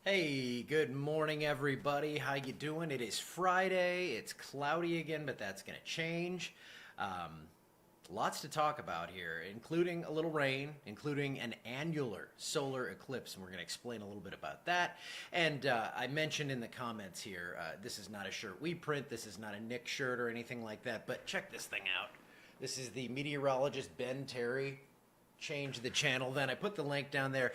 Hey, good morning everybody. How you doing? It is Friday. It's cloudy again, but that's going to change. Um, Lots to talk about here, including a little rain, including an annular solar eclipse, and we're going to explain a little bit about that. And I mentioned in the comments here, this is not a shirt we print. This is not a Nick shirt or anything like that, but check this thing out. This is the meteorologist Ben Terry. Change the channel then. I put the link down there.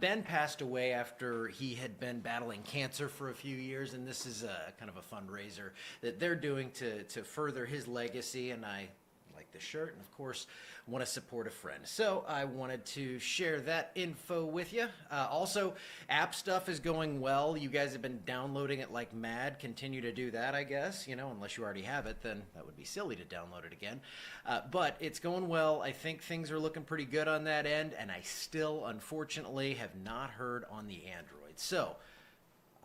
Ben passed away after he had been battling cancer for a few years, and this is a kind of a fundraiser that they're doing to further his legacy, and I like the shirt and of course want to support a friend, so I wanted to share that info with you. Also, app stuff is going well. You guys have been downloading it like mad. Continue to do that, I guess, unless you already have it, then that would be silly to download it again. But it's going well. I think things are looking pretty good on that end, and I still unfortunately have not heard on the Android, so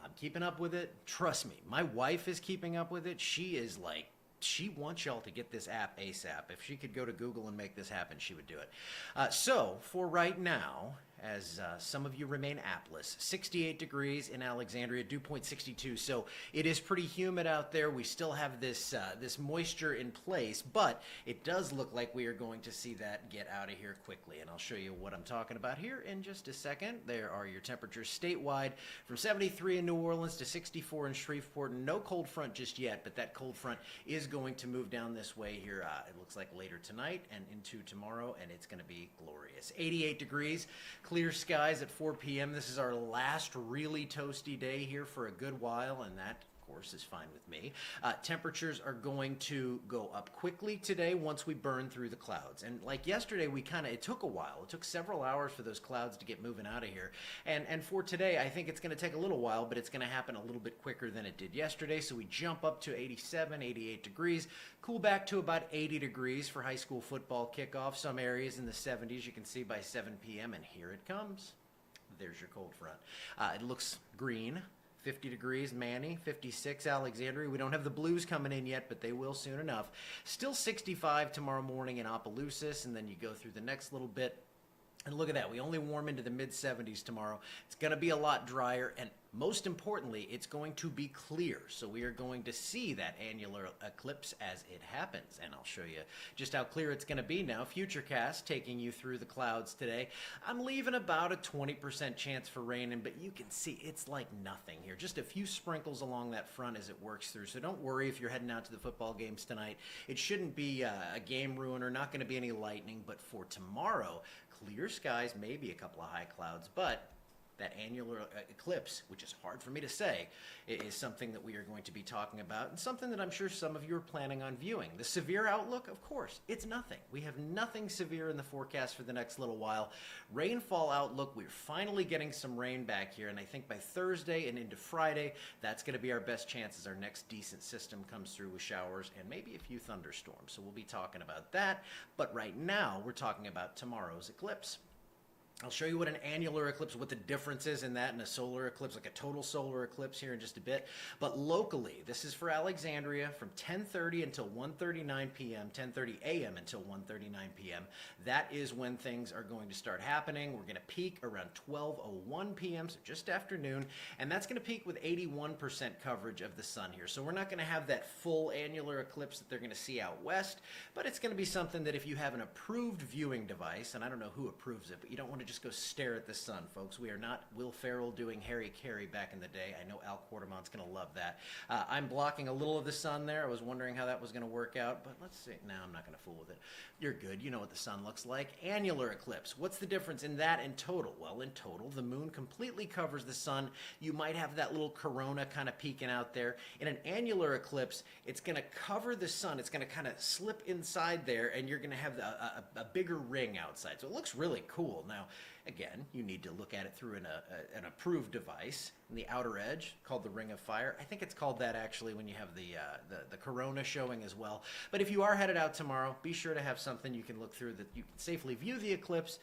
I'm keeping up with it. Trust me, my wife is keeping up with it. She wants y'all to get this app ASAP. If she could go to Google and make this happen, she would do it. So for right now, as some of you remain appless, 68 degrees in Alexandria, dew point 62. So it is pretty humid out there. We still have this moisture in place, but it does look like we are going to see that get out of here quickly. And I'll show you what I'm talking about here in just a second. There are your temperatures statewide, from 73 in New Orleans to 64 in Shreveport. No cold front just yet, but that cold front is going to move down this way here. It looks like later tonight and into tomorrow, and it's going to be glorious. 88 degrees. Clear skies at 4 p.m. This is our last really toasty day here for a good while, and that, of course, is fine with me. Temperatures are going to go up quickly today once we burn through the clouds. And like yesterday, it took a while. It took several hours for those clouds to get moving out of here. And for today, I think it's going to take a little while, but it's going to happen a little bit quicker than it did yesterday. So we jump up to 87, 88 degrees, cool back to about 80 degrees for high school football kickoff. Some areas in the 70s, you can see by 7 p.m., and here it comes. There's your cold front. It looks green. 50 degrees Manny, 56 Alexandria. We don't have the blues coming in yet, but they will soon enough. Still 65 tomorrow morning in Opelousas, and then you go through the next little bit. And look at that, we only warm into the mid-70s tomorrow. It's going to be a lot drier, and most importantly, it's going to be clear. So we are going to see that annular eclipse as it happens, and I'll show you just how clear it's going to be now. Futurecast taking you through the clouds today. I'm leaving about a 20% chance for rain, but you can see it's like nothing here. Just a few sprinkles along that front as it works through. So don't worry if you're heading out to the football games tonight. It shouldn't be a game ruiner, not going to be any lightning, but for tomorrow, clear skies, maybe a couple of high clouds, but that annular eclipse, which is hard for me to say, is something that we are going to be talking about, and something that I'm sure some of you are planning on viewing. The severe outlook, of course, it's nothing. We have nothing severe in the forecast for the next little while. Rainfall outlook, we're finally getting some rain back here, and I think by Thursday and into Friday, that's going to be our best chance as our next decent system comes through with showers and maybe a few thunderstorms. So we'll be talking about that, but right now we're talking about tomorrow's eclipse. I'll show you what an annular eclipse, what the difference is in that and a solar eclipse, like a total solar eclipse here in just a bit. But locally, this is for Alexandria from 10:30 until 1:39 p.m., 10:30 a.m. until 1:39 p.m. That is when things are going to start happening. We're going to peak around 12:01 p.m., so just afternoon, and that's going to peak with 81% coverage of the sun here. So we're not going to have that full annular eclipse that they're going to see out west, but it's going to be something that if you have an approved viewing device, and I don't know who approves it, but you don't want to just go stare at the sun, folks. We are not Will Ferrell doing Harry Carey back in the day. I know Al Quartermont's going to love that. I'm blocking a little of the sun there. I was wondering how that was going to work out, but let's see. No, I'm not going to fool with it. You're good. You know what the sun looks like. Annular eclipse. What's the difference in that and total? Well, in total, the moon completely covers the sun. You might have that little corona kind of peeking out there. In an annular eclipse, it's going to cover the sun. It's going to kind of slip inside there, and you're going to have a bigger ring outside. So it looks really cool. Now, again, you need to look at it through an approved device. And the outer edge, called the Ring of Fire. I think it's called that actually when you have the corona showing as well. But if you are headed out tomorrow, be sure to have something you can look through that you can safely view the eclipse.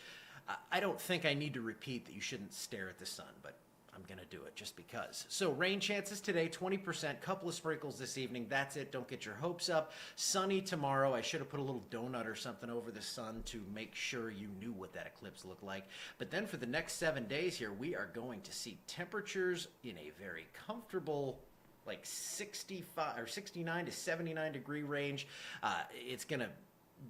I don't think I need to repeat that you shouldn't stare at the sun, but I'm going to do it just because. So rain chances today, 20%, couple of sprinkles this evening. That's it. Don't get your hopes up. Sunny tomorrow. I should have put a little donut or something over the sun to make sure you knew what that eclipse looked like. But then for the next 7 days here, we are going to see temperatures in a very comfortable like 65 or 69 to 79 degree range. It's going to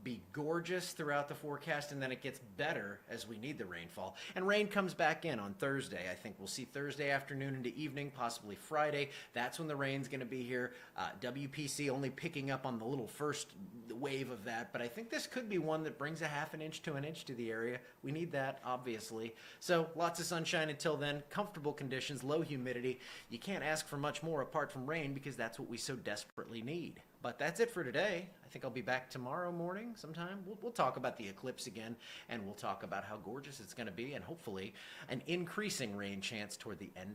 be gorgeous throughout the forecast, and then it gets better as we need the rainfall. And rain comes back in on Thursday. I think we'll see Thursday afternoon into evening, possibly Friday. That's when the rain's going to be here. WPC only picking up on the little first wave of that, but I think this could be one that brings a half an inch to an inch to the area. We need that, obviously. So lots of sunshine until then, comfortable conditions, low humidity. You can't ask for much more apart from rain because that's what we so desperately need. But that's it for today. I think I'll be back tomorrow morning sometime. We'll talk about the eclipse again, and we'll talk about how gorgeous it's going to be, and hopefully an increasing rain chance toward the end